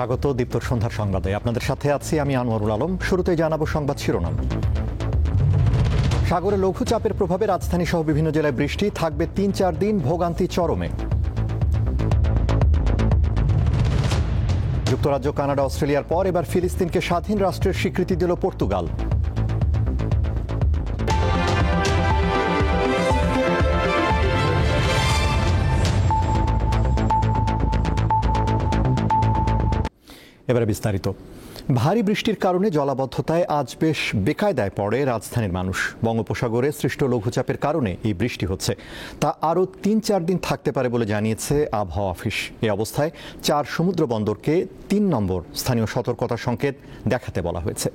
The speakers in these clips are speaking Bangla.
স্বাগত দীপ্ত সন্ধ্যার সংবাদে। আপনাদের সাথে আছি আমি আনোয়ারুল আলম। শুরুতে জানাবো সংবাদ শিরোনাম। সাগরে লঘুচাপের প্রভাবে রাজধানী সহ বিভিন্ন জেলায় বৃষ্টি, থাকবে ৩-৪ দিন, ভোগান্তি চরমে। যুক্তরাজ্য, কানাডা, অস্ট্রেলিয়ার পর এবার ফিলিস্তিনকে স্বাধীন রাষ্ট্রের স্বীকৃতি দিল পর্তুগাল। এবারে বিস্তারিত। ভারী বৃষ্টির কারণে জলাবদ্ধতায় আজ বেশ বেকায়দায় পড়ে রাজধানীর মানুষ। বঙ্গোপসাগরে সৃষ্ট লঘুচাপের কারণে এই বৃষ্টি হচ্ছে, তা আরও ৩-৪ দিন থাকতে পারে বলে জানিয়েছে আবহাওয়া অফিস। এই অবস্থায় ৪ সমুদ্র বন্দরকে ৩ নম্বর স্থানীয় সতর্কতা সংকেত দেখাতে বলা হয়েছে।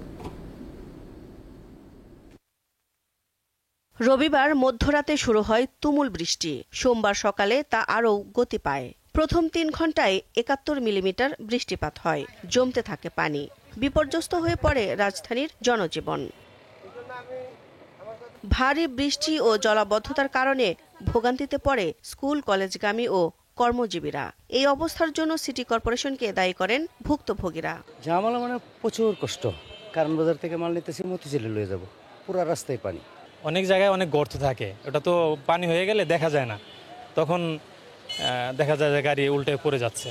রবিবার মধ্যরাতে শুরু হয় তুমুল বৃষ্টি। সোমবার সকালে তা আরও গতি পায়। প্রথম ৩ ঘন্টায় ৭১ মিলিমিটার বৃষ্টিপাত হয়, জমতে থাকে পানি। বিপর্যস্ত হয়ে পড়ে রাজধানীর জনজীবন। ভারী বৃষ্টি ও জলাবদ্ধতার কারণে ভোগান্তিতে পড়ে স্কুল কলেজগামী ও কর্মজীবীরা। এই অবস্থার জন্য সিটি কর্পোরেশনকে দায়ী করেন ভুক্তভোগীরা। ঝামেলা মানে প্রচুর কষ্ট, কারণ বাজার থেকে মাল নিতেছি মতিঝিলে লয়ে যাব, পুরো রাস্তায় পানি। অনেক জায়গায় অনেক গর্ত থাকে, ওটা তো পানি হয়ে গেলে দেখা যায় না, তখন দেখা যায় যে গাড়ি উল্টে পড়ে যাচ্ছে।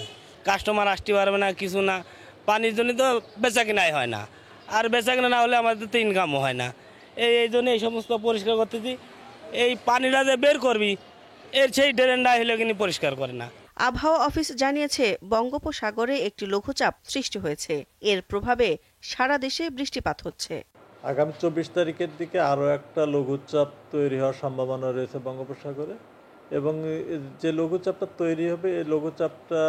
কাস্টমার আসতে পারবে না, কিছু না, পানির জন্য তো বেচা কিনাই হয় না, আর বেচা কিনা না হলে আমাদের তো ইনকামও হয় না। এই জন্য এই সমস্ত পরিষ্কার করতেছি। এই পানিটা যে বের করবি, এর সেই ড্রেনটা হলে কিন্তু পরিষ্কার করে না। আবহাওয়া অফিস জানিয়েছে বঙ্গোপসাগরে একটি লঘুচাপ সৃষ্টি হয়েছে। এর প্রভাবে সারা দেশে বৃষ্টিপাত হচ্ছে। আগামী ২৪ তারিখের দিকে আরও একটা লঘুচাপ তৈরি হওয়ার সম্ভাবনা রয়েছে বঙ্গোপসাগরে, এবং যে লঘুচাপটা তৈরি হবে এই লঘুচাপটা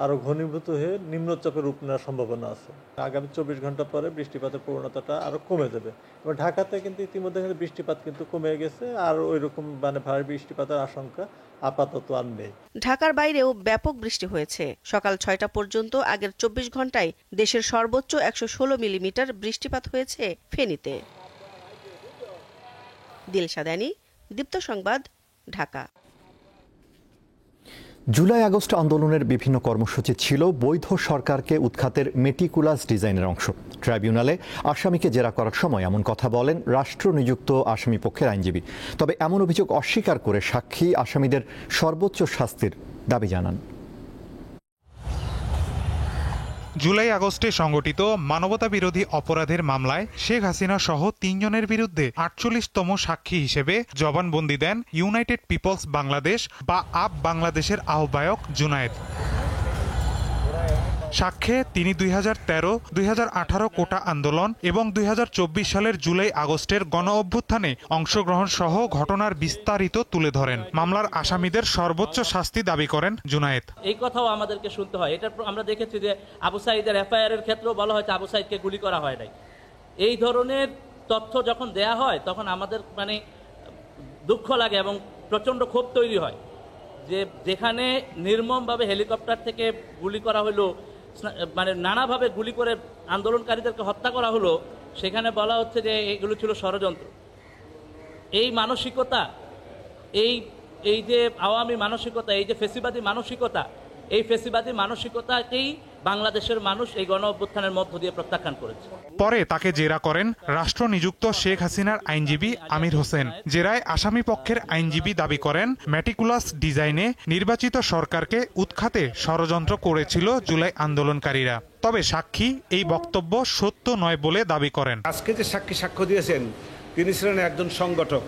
আরও ঘনীভূত হয়ে নিম্নচাপের রূপ নেওয়ার সম্ভাবনা আছে। আগামী ২৪ ঘন্টা পরে বৃষ্টিপাতের প্রবণতাটা আরও কমে যাবে, এবং ঢাকাতে কিন্তু ইতিমধ্যে বৃষ্টিপাত কিন্তু কমে গেছে, আর ওই রকম ভারী বৃষ্টিপাতের আশঙ্কা আপাতত আর নেই। ঢাকার বাইরেও ব্যাপক বৃষ্টি হয়েছে। সকাল ৬টা পর্যন্ত আগের ২৪ ঘন্টায় দেশের সর্বোচ্চ ১১৬ মিলিমিটার বৃষ্টিপাত হয়েছে ফেনীতে। দিলশাদানি, দীপ্ত সংবাদ, ঢাকা। জুলাই আগস্ট আন্দোলনের বিভিন্ন কর্মসূচি ছিল বৈধ সরকারকে উৎখাতের মেটিকুলাস ডিজাইনের অংশ। ট্রাইব্যুনালে আসামিকে জেরা করার সময় এমন কথা বলেন রাষ্ট্রনিযুক্ত আসামি পক্ষের আইনজীবী। তবে এমন অভিযোগ অস্বীকার করে সাক্ষী আসামিদের সর্বোচ্চ শাস্তির দাবি জানান। জুলাই আগস্টে সংগঠিত মানবতাবিরোধী অপরাধের মামলায় শেখ হাসিনা সহ ৩ জনের বিরুদ্ধে ৪৮তম সাক্ষী হিসেবে জবানবন্দি দেন ইউনাইটেড পিপলস বাংলাদেশ বা আপ বাংলাদেশের আহ্বায়ক জুনায়েদ। সাক্ষ্যে তিনি ২০১৩, ২০১৮ কোটা আন্দোলন এবং ২০২৪ সালের জুলাই আগস্টের গণ অভ্যুত্থানে অংশগ্রহণ সহ ঘটনার বিস্তারিত তুলে ধরেন। মামলার আসামিদের সর্বোচ্চ শাস্তি দাবি করেন জুনায়েদ। এই কথাও আমাদেরকে শুনতে হয়। এটা আমরা দেখেছি যে আবু সাঈদের এফআইআর এর ক্ষেত্রেও বলা হয়েছে আবু সাঈদকে গুলি করা হয় নাই। এই ধরনের তথ্য যখন দেয়া হয় তখন আমাদের দুঃখ লাগে এবং প্রচণ্ড ক্ষোভ তৈরি হয় যে যেখানে নির্মমভাবে হেলিকপ্টার থেকে গুলি করা হলো, নানাভাবে গুলি করে আন্দোলনকারীদেরকে হত্যা করা হলো, সেখানে বলা হচ্ছে যে এগুলো ছিল ষড়যন্ত্র। এই মানসিকতা, এই যে আওয়ামী মানসিকতা, এই যে ফেসিবাদী মানসিকতা, এই ফেসিবাদী মানসিকতাকেই বাংলাদেশের মানুষ এই গণ অভ্যুত্থানের মধ্য দিয়ে প্রত্যাখ্যান করেছে। পরে তাকে জেরা করেন রাষ্ট্রনিযুক্ত শেখ হাসিনার আইনজীবী আমির হোসেন। জেরায় আসামি পক্ষের আইনজীবী দাবি করেন মেটিকুলাস ডিজাইনে নির্বাচিত সরকারকে উৎখাতে ষড়যন্ত্র করেছিল জুলাই আন্দোলনকারীরা। তবে সাক্ষী এই বক্তব্য সত্য নয় বলে দাবি করেন। আজকে যে সাক্ষী সাক্ষ্য দিয়েছেন তিনি ছিলেন একজন সংগঠক,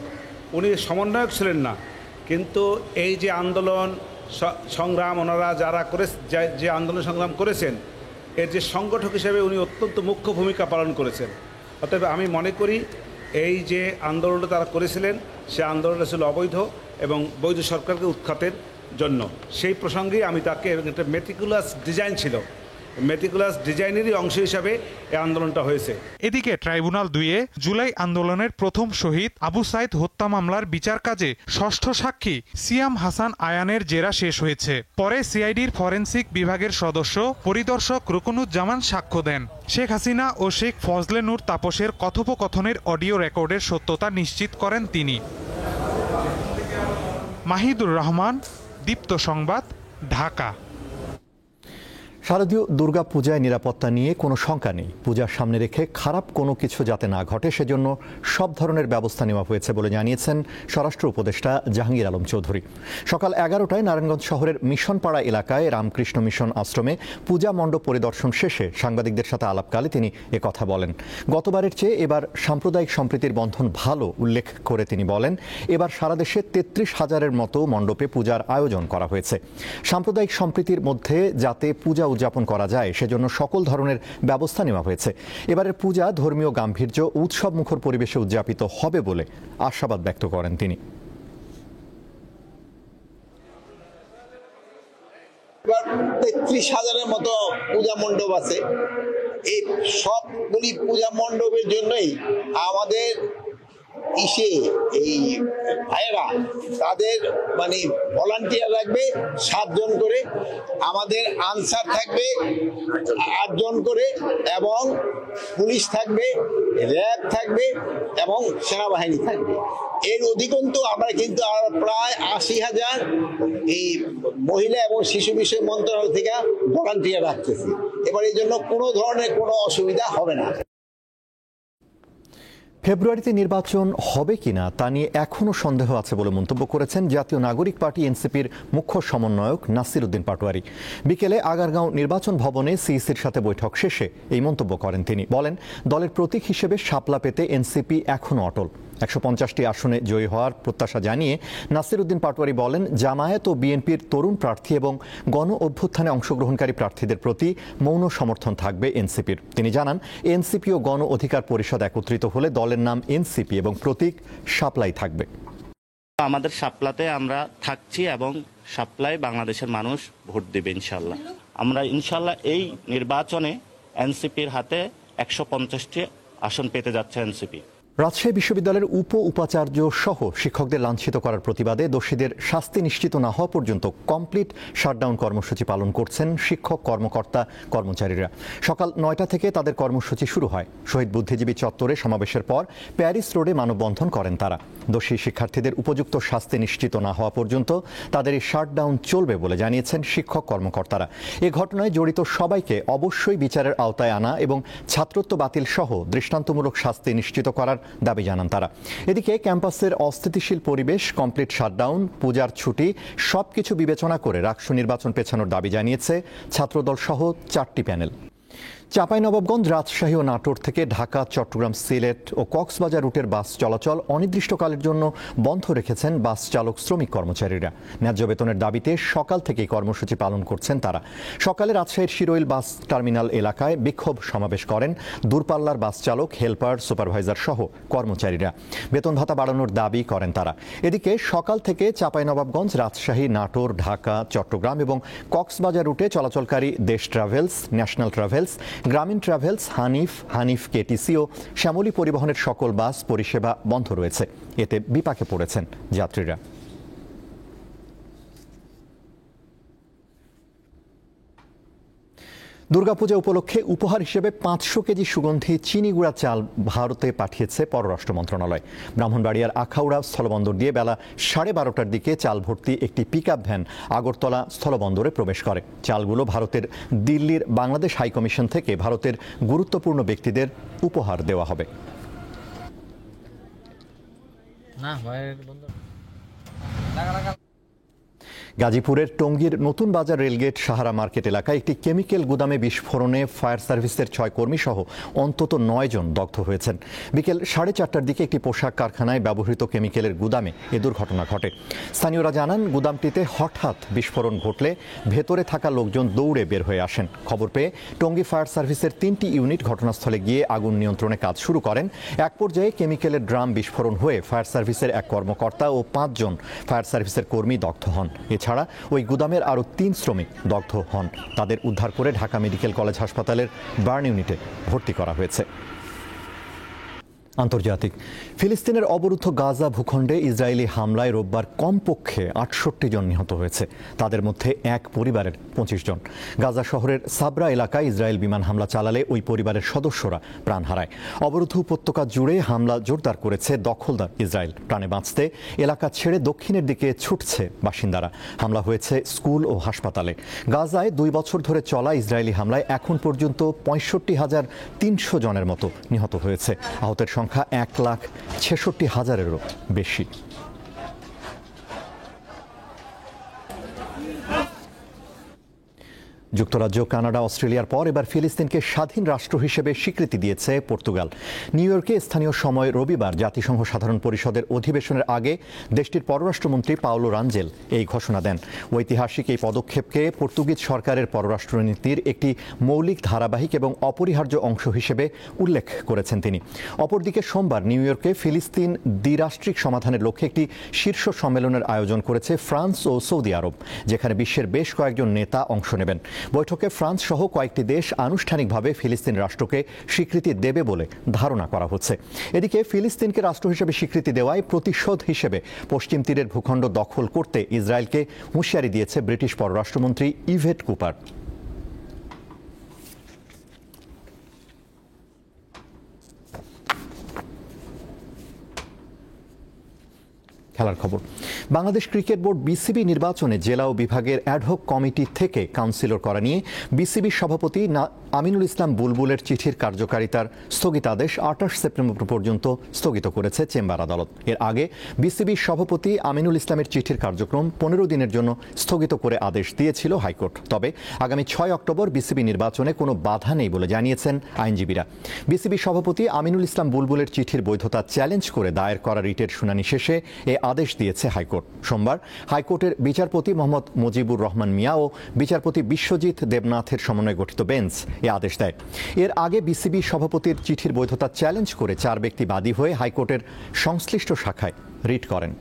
উনি সমন্বয়ক ছিলেন না। কিন্তু এই যে আন্দোলন সংগ্রাম ওনারা যারা যে আন্দোলন সংগ্রাম করেছেন, এর যে সংগঠক হিসেবে উনি অত্যন্ত মুখ্য ভূমিকা পালন করেছেন। অতএব আমি মনে করি এই যে আন্দোলনটা তারা করেছিলেন সে আন্দোলনটা ছিল অবৈধ এবং বৈধ সরকারকে উৎখাতের জন্য। সেই প্রসঙ্গেই আমি তাকে একটা মেটিকুলাস ডিজাইন ছিল, মেটিকুলাস ডিজাইনেরই অংশ হিসাবে এই আন্দোলনটা হয়েছে। এদিকে ট্রাইব্যুনাল ২-এ জুলাই আন্দোলনের প্রথম শহীদ আবু সাঈদ হত্যা মামলার বিচার কাজে ষষ্ঠ সাক্ষী সিয়াম হাসান আয়ানের জেরা শেষ হয়েছে। পরে সিআইডির ফরেনসিক বিভাগের সদস্য পরিদর্শক রুকনুজ্জামান সাক্ষ্য দেন। শেখ হাসিনা ও শেখ ফজলে নূর তাপসের কথোপকথনের অডিও রেকর্ডের সত্যতা নিশ্চিত করেন তিনি। মাহিদুর রহমান, দীপ্ত সংবাদ, ঢাকা। শারদীয় দুর্গা পূজায় নিরাপত্তা নিয়ে কোনো শঙ্কা নেই। পূজার সামনে রেখে খারাপ কোনো কিছু যাতে না ঘটে সেজন্য সব ধরনের ব্যবস্থা নেওয়া হয়েছে বলে জানিয়েছেন স্বরাষ্ট্র উপদেষ্টা জাহাঙ্গীর আলম চৌধুরী। সকাল 11টায় নারায়ণগঞ্জ শহরের মিশনপাড়া এলাকায় রামকৃষ্ণ মিশন আশ্রমে পূজা মণ্ডপ পরিদর্শন শেষে সাংবাদিকদের সাথে আলাপকালে তিনি একথা বলেন। গতবারের চেয়ে এবার সাম্প্রদায়িক সম্প্রীতির বন্ধন ভালো উল্লেখ করে তিনি বলেন, এবার সারা দেশে 33,000-এর মতো মণ্ডপে পূজার আয়োজন করা হয়েছে। সাম্প্রদায়িক সম্প্রীতির মধ্যে যাতে পূজা উদযাপন করা যায় সেজন্য সকল ধরনের ব্যবস্থা নেওয়া হয়েছে। এবারের পূজা ধর্মীয় গাম্ভীর্য উৎসব মুখর পরিবেশে উদযাপিত হবে বলে আশাবাদ ব্যক্ত করেন তিনি। 33,000-এর মতো পূজা মণ্ডপ আছে। এই সবগুলি পূজা মণ্ডপের জন্যই আমাদের এই ভাইয়েরা তাদের ভলান্টিয়ার রাখবে 7 জন করে, আমাদের আনসার থাকবে 8 জন করে, এবং পুলিশ থাকবে, র্যাব থাকবে এবং সেনাবাহিনী থাকবে। এর অধিকন্তু আমরা কিন্তু প্রায় 80,000 এই মহিলা এবং শিশু বিষয় মন্ত্রণালয় থেকে ভলান্টিয়ার রাখতেছি। এবার এই জন্য কোনো ধরনের কোনো অসুবিধা হবে না। ফেব্রুয়ারিতে নির্বাচন হবে কিনা তা নিয়ে এখনও সন্দেহ আছে বলে মন্তব্য করেছেন জাতীয় নাগরিক পার্টি এনসিপির মুখ্য সমন্বয়ক নাসির উদ্দিন পাটোয়ারি। বিকেলে আগারগাঁও নির্বাচন ভবনে সিইসির সাথে বৈঠক শেষে এই মন্তব্য করেন তিনি। বলেন, দলের প্রতীক হিসেবে শাপলা পেতে এনসিপি এখনও অটল। 150টি আসনে জয়ী হওয়ার প্রত্যাশা জানিয়ে নাসির উদ্দিন পাটোয়ারি বলেন, জামায়াত ও বিএনপির তরুণ প্রার্থী এবং গণ অভ্যুত্থানে অংশগ্রহণকারী প্রার্থীদের প্রতি মৌন সমর্থন থাকবে এনসিপির। তিনি জানান, এনসিপি ও গণ অধিকার পরিষদ একত্রিত হলে দলের নাম এনসিপি এবং প্রতীক শাপলাই থাকবে। আমাদের শাপলাতে আমরা থাকছি এবং শাপলায় বাংলাদেশের মানুষ ভোট দেবে ইনশাল্লাহ। আমরা ইনশাল্লাহ এই নির্বাচনে এনসিপির হাতে 150টি আসন পেতে যাচ্ছে এনসিপি। রাজশাহী বিশ্ববিদ্যালয়ের উপাচার্য সহ শিক্ষকদের লাঞ্ছিত করার প্রতিবাদে দোষীদের শাস্তি নিশ্চিত না হওয়া পর্যন্ত কমপ্লিট শাটডাউন কর্মসূচি পালন করছেন শিক্ষক কর্মকর্তা কর্মচারীরা। সকাল 9টা থেকে তাদের কর্মসূচি শুরু হয়। শহীদ বুদ্ধিজীবী চত্বরে সমাবেশের পর প্যারিস রোডে মানববন্ধন করেন তারা। দোষী শিক্ষার্থীদের উপযুক্ত শাস্তি নিশ্চিত না হওয়া পর্যন্ত তাদের এই শাটডাউন চলবে বলে জানিয়েছেন শিক্ষক কর্মকর্তারা। এ ঘটনায় জড়িত সবাইকে অবশ্যই বিচারের আওতায় আনা এবং ছাত্রত্ব বাতিল সহ দৃষ্টান্তমূলক শাস্তি নিশ্চিত করার দাবি জানান তারা। এদিকে ক্যাম্পাসের অস্থিতিশীল পরিবেশ, কমপ্লিট শাটডাউন, পূজার ছুটি সবকিছু বিবেচনা করে রাকসু নির্বাচন পেছানোর দাবি জানিয়েছে ছাত্রদল সহ 4টি প্যানেল। চাঁপাইনবাবগঞ্জ, রাজশাহী ও নাটোর থেকে ঢাকা, চট্টগ্রাম, সিলেট ও কক্সবাজার রুটের বাস চলাচল অনির্দিষ্টকালের জন্য বন্ধ রেখেছেন বাস চালক শ্রমিক কর্মচারীরা। ন্যায্য বেতনের দাবিতে সকাল থেকেই কর্মসূচি পালন করছেন তারা। সকালে রাজশাহীর শিরোইল বাস টার্মিনাল এলাকায় বিক্ষোভ সমাবেশ করেন দূরপাল্লার বাস চালক, হেলপার, সুপারভাইজার সহ কর্মচারীরা। বেতন ভাতা বাড়ানোর দাবি করেন তারা। এদিকে সকাল থেকে চাঁপাইনবাবগঞ্জ, রাজশাহী, নাটোর, ঢাকা, চট্টগ্রাম এবং কক্সবাজার রুটে চলাচলকারী দেশ ট্রাভেলস, ন্যাশনাল ট্রাভেলস, গ্রামীণ ট্রাভেলস, হানিফ কেটিসি ও শ্যামলী পরিবহনের সকল বাস পরিষেবা বন্ধ রয়েছে। এতে বিপাকে পড়েছেন যাত্রীরা। দুর্গাপূজা উপলক্ষে উপহার হিসেবে 500 কেজি সুগন্ধি চিনি গুঁড়া চাল ভারতে পাঠিয়েছে পররাষ্ট্র মন্ত্রণালয়। ব্রাহ্মণবাড়িয়ার আখাউড়া স্থলবন্দর দিয়ে বেলা 12:30টার দিকে চাল ভর্তি একটি পিকআপ ভ্যান আগরতলা স্থলবন্দরে প্রবেশ করে। চালগুলো ভারতের দিল্লির বাংলাদেশ হাইকমিশন থেকে ভারতের গুরুত্বপূর্ণ ব্যক্তিদের উপহার দেওয়া হবে। গাজীপুরের টঙ্গীর নতুন বাজার রেলগেট সাহারা মার্কেট এলাকায় একটি কেমিক্যাল গুদামে বিস্ফোরণে ফায়ার সার্ভিসের 6 কর্মী সহ অন্তত 9 জন দগ্ধ হয়েছেন। বিকেল 4:30টার দিকে একটি পোশাক কারখানায় ব্যবহৃত কেমিক্যালের গুদামে এ দুর্ঘটনা ঘটে। স্থানীয়রা জানান, গুদামটিতে হঠাৎ বিস্ফোরণ ঘটলে ভেতরে থাকা লোকজন দৌড়ে বের হয়ে আসেন। খবর পেয়ে টঙ্গী ফায়ার সার্ভিসের 3টি ইউনিট ঘটনাস্থলে গিয়ে আগুন নিয়ন্ত্রণে কাজ শুরু করেন। এক পর্যায়ে কেমিক্যালের ড্রাম বিস্ফোরণ হয়ে ফায়ার সার্ভিসের 1 কর্মকর্তা ও 5 জন ফায়ার সার্ভিসের কর্মী দগ্ধ হন। এছাড়া ওই গুদামের আরও 3 শ্রমিক দগ্ধ হন। তাদের উদ্ধার করে ঢাকা মেডিকেল কলেজ হাসপাতালের বার্ন ইউনিটে ভর্তি করা হয়েছে। আন্তর্জাতিক ফিলিস্তিনের অবরুদ্ধ গাজা ভূখণ্ডে ইসরায়েলি হামলায় রোববার কমপক্ষে ৬৮ জন নিহত হয়েছে। তাদের মধ্যে এক পরিবারের ২৫ জন। গাজা শহরের সাবরা এলাকায় ইসরায়েল বিমান হামলা চালালে ওই পরিবারের সদস্যরা প্রাণ হারায়। অবরুদ্ধ উপত্যকা জুড়ে হামলা জোরদার করেছে দখলদার ইসরায়েল। প্রাণে বাঁচতে এলাকা ছেড়ে দক্ষিণের দিকে ছুটছে বাসিন্দারা। হামলা হয়েছে স্কুল ও হাসপাতালে। গাজায় ২ বছর ধরে চলা ইসরায়েলি হামলায় এখন পর্যন্ত ৬৫,৩০০ জনের মতো নিহত হয়েছে। আহতের সংখ্যা ১,৬৬,০০০-এরও বেশি। যুক্তরাজ্য, কানাডা, অস্ট্রেলিয়ার পর এবার ফিলিস্তিনকে স্বাধীন রাষ্ট্র হিসেবে স্বীকৃতি দিয়েছে পর্তুগাল। নিউ ইয়র্কে স্থানীয় সময় রবিবার জাতিসংঘ সাধারণ পরিষদের অধিবেশনের আগে দেশটির পররাষ্ট্রমন্ত্রী পাওলো রাঞ্জেল এই ঘোষণা দেন। ঐতিহাসিক এই পদক্ষেপকে পর্তুগিজ সরকারের পররাষ্ট্রনীতির একটি মৌলিক, ধারাবাহিক এবং অপরিহার্য অংশ হিসেবে উল্লেখ করেছেন তিনি। অপরদিকে সোমবার নিউ ইয়র্কে ফিলিস্তিন দ্বিরাষ্ট্রিক সমাধানের লক্ষ্যে একটি শীর্ষ সম্মেলনের আয়োজন করেছে ফ্রান্স ও সৌদি আরব, যেখানে বিশ্বের বেশ কয়েকজন নেতা অংশ নেবেন। বৈঠকে ফ্রান্স সহ কয়েকটি দেশ আনুষ্ঠানিকভাবে ফিলিস্তিন রাষ্ট্রকে স্বীকৃতি দেবে বলে ধারণা করা হচ্ছে। এদিকে ফিলিস্তিনকে রাষ্ট্র হিসেবে স্বীকৃতি দেওয়ায় প্রতিশোধ হিসেবে পশ্চিম তীরের ভূখণ্ড দখল করতে ইসরায়েলকে হুঁশিয়ারি দিয়েছে ব্রিটিশ পররাষ্ট্রমন্ত্রী ইভেট কুপার। খেলার খবর। বাংলাদেশ ক্রিকেট বোর্ড বিসিবি নির্বাচনে জেলা ও বিভাগের অ্যাডহক কমিটি থেকে কাউন্সিলর করা নিয়ে বিসিবির সভাপতি আমিনুল ইসলাম বুলবুলের চিঠির কার্যকারিতার স্থগিতাদেশ ২৮ সেপ্টেম্বর পর্যন্ত স্থগিত করেছে চেম্বার আদালত। এর আগে বিসিবির সভাপতি আমিনুল ইসলামের চিঠির কার্যক্রম ১৫ দিনের জন্য স্থগিত করে আদেশ দিয়েছিল হাইকোর্ট। তবে আগামী ৬ অক্টোবর বিসিবি নির্বাচনে কোনো বাধা নেই বলে জানিয়েছেন আইনজীবীরা। বিসিবি সভাপতি আমিনুল ইসলাম বুলবুলের চিঠির বৈধতা চ্যালেঞ্জ করে দায়ের করা রিটের শুনানি শেষে এ আদেশ দিয়েছে হাইকোর্ট। সোমবার হাইকোর্টের বিচারপতি মোহাম্মদ মুজিবুর রহমান মিয়া ও বিচারপতি বিশ্বজিৎ দেবনাথের সমন্বয়ে গঠিত বেঞ্চ এ আদেশ দেয়। এর আগে বিসিবি সভাপতির চিঠির বৈধতা চ্যালেঞ্জ করে ৪ ব্যক্তি বাদী হয়ে হাইকোর্টের সংশ্লিষ্ট শাখায় রিট করেন।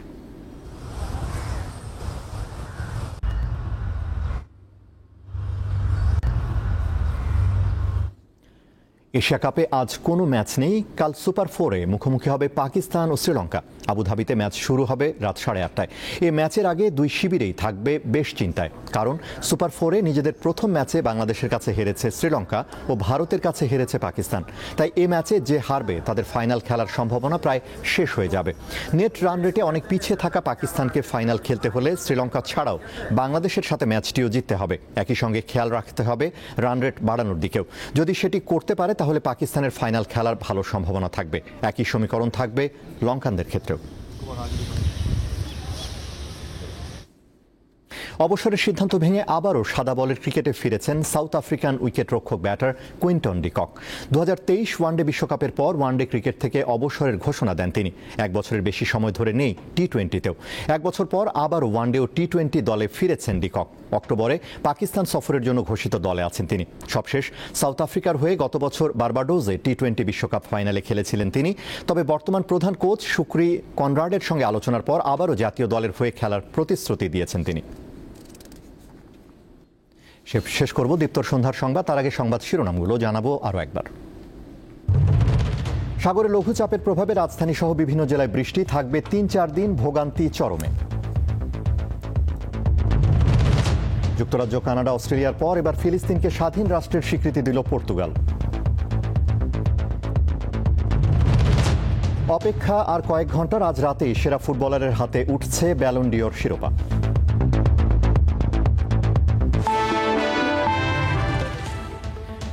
এশিয়া কাপে আজ কোনো ম্যাচ নেই। কাল সুপার 4-এ মুখোমুখি হবে পাকিস্তান ও শ্রীলঙ্কা। আবুধাবিতে ম্যাচ শুরু হবে রাত 8:30টায়। এই ম্যাচের আগে দুই শিবিরেই থাকবে বেশ চিন্তায়, কারণ সুপার 4-এ নিজেদের প্রথম ম্যাচে বাংলাদেশের কাছে হেরেছে শ্রীলঙ্কা ও ভারতের কাছে হেরেছে পাকিস্তান। তাই এই ম্যাচে যে হারবে তাদের ফাইনাল খেলার সম্ভাবনা প্রায় শেষ হয়ে যাবে। নেট রান রেটে অনেক পিছিয়ে থাকা পাকিস্তানকে ফাইনাল খেলতে হলে শ্রীলঙ্কা ছাড়াও বাংলাদেশের সাথে ম্যাচটিও জিততে হবে। একই সঙ্গে খেয়াল রাখতে হবে রান রেট বাড়ানোর দিকেও। যদি সেটি করতে পারে তাহলে পাকিস্তানের ফাইনাল খেলার ভালো সম্ভাবনা থাকবে। একই সমীকরণ থাকবে লঙ্কানদের ক্ষেত্রেও। অবসরের সিদ্ধান্ত ভেঙে আবারও সাদা বলের ক্রিকেটে ফিরেছেন সাউথ আফ্রিকান উইকেটরক্ষক batter Quinton de Kock. ২০২৩ one day বিশ্বকাপের পর ওয়ানডে ক্রিকেট থেকে অবসরের ঘোষণা দেন তিনি। ১ বছরের বেশি সময় ধরে নেই টি-20তেও। ১ বছর পর আবারও ওয়ানডে ও টি-20 দলে ফিরেছেন ডি কক। অক্টোবরে পাকিস্তান সফরের জন্য ঘোষিত দলে আছেন তিনি। সবশেষ সাউথ আফ্রিকার হয়ে গত বছর বার্বাডোজে টি-20 বিশ্বকাপ ফাইনালে খেলেছিলেন তিনি। তবে বর্তমান প্রধান কোচ শুক্রি কনরাডের সঙ্গে আলোচনার পর আবারও জাতীয় দলের হয়ে খেলার প্রতিশ্রুতি দিয়েছেন তিনি। শেষ করব দীপ্তর সন্ধ্যার সংবাদ। তার আগে সংবাদ শিরোনামগুলো জানাবো আরও একবার। সাগরে লঘুচাপের প্রভাবে রাজধানী সহ বিভিন্ন জেলায় বৃষ্টি, থাকবে ৩-৪ দিন ভোগান্তি চরমে। যুক্তরাজ্য, কানাডা, অস্ট্রেলিয়ার পর এবার ফিলিস্তিনকে স্বাধীন রাষ্ট্রের স্বীকৃতি দিল পর্তুগাল। অপেক্ষা আর কয়েক ঘন্টার, আজ রাতেই সেরা ফুটবলারের হাতে উঠছে ব্যালন ডিওর শিরোপা।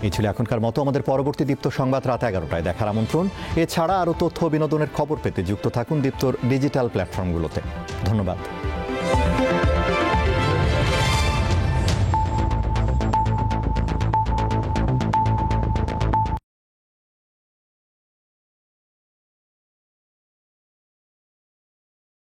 এই ছিল এখনকার মতো। আমাদের পরবর্তী দীপ্ত সংবাদ রাত 11টায় দেখার আমন্ত্রণ। এছাড়া আরও তথ্য বিনোদনের খবর পেতে যুক্ত থাকুন দীপ্তর ডিজিটাল প্ল্যাটফর্মগুলোতে। ধন্যবাদ।